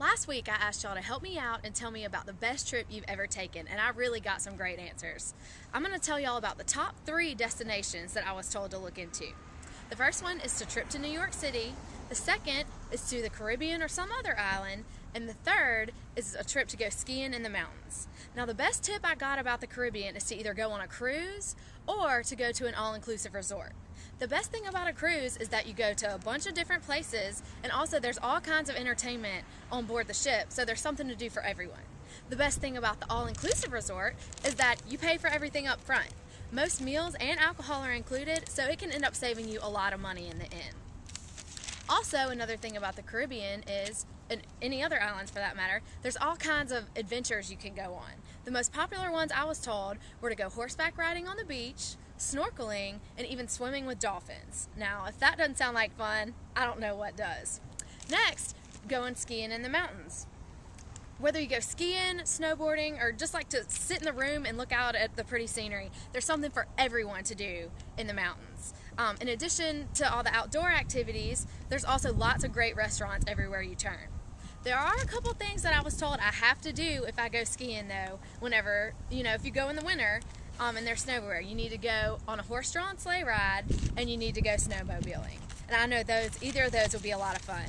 Last week I asked y'all to help me out and tell me about the best trip you've ever taken, and I really got some great answers. I'm going to tell y'all about the top 3 destinations that I was told to look into. The first one is a trip to New York City, the second is to the Caribbean or some other island, and the third is a trip to go skiing in the mountains. Now the best tip I got about the Caribbean is to either go on a cruise or to go to an all-inclusive resort. The best thing about a cruise is that you go to a bunch of different places, and also there's all kinds of entertainment on board the ship, so there's something to do for everyone. The best thing about the all-inclusive resort is that you pay for everything up front. Most meals and alcohol are included, so it can end up saving you a lot of money in the end. Also, another thing about the Caribbean is, and any other islands for that matter, there's all kinds of adventures you can go on. The most popular ones I was told were to go horseback riding on the beach, snorkeling, and even swimming with dolphins. Now, if that doesn't sound like fun, I don't know what does. Next, going skiing in the mountains. Whether you go skiing, snowboarding, or just like to sit in the room and look out at the pretty scenery, there's something for everyone to do in the mountains. In addition to all the outdoor activities, there's also lots of great restaurants everywhere you turn. There are a couple things that I was told I have to do if I go skiing though, whenever, if you go in the winter, and there's snow everywhere. You need to go on a horse-drawn sleigh ride, and you need to go snowmobiling. And I know either of those will be a lot of fun.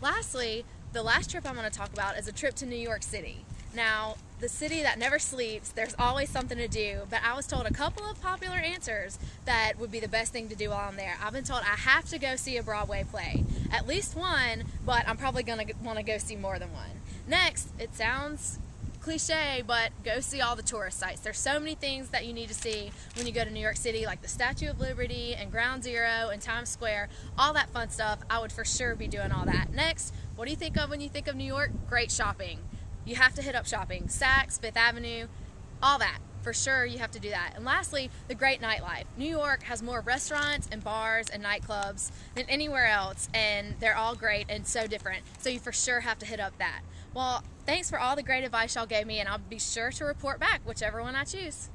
Lastly, the last trip I'm going to talk about is a trip to New York City. Now, the city that never sleeps, there's always something to do, but I was told a couple of popular answers that would be the best thing to do while I'm there. I've been told I have to go see a Broadway play. At least one, but I'm probably going to want to go see more than one. Next, it sounds cliche, but go see all the tourist sites. There's so many things that you need to see when you go to New York City, like the Statue of Liberty and Ground Zero and Times Square, all that fun stuff. I would for sure be doing all that. Next, what do you think of when you think of New York? Great shopping. You have to hit up shopping. Saks, Fifth Avenue, all that. For sure, you have to do that. And lastly, the great nightlife. New York has more restaurants and bars and nightclubs than anywhere else, and they're all great and so different. So you for sure have to hit up that. Well, thanks for all the great advice y'all gave me, and I'll be sure to report back whichever one I choose.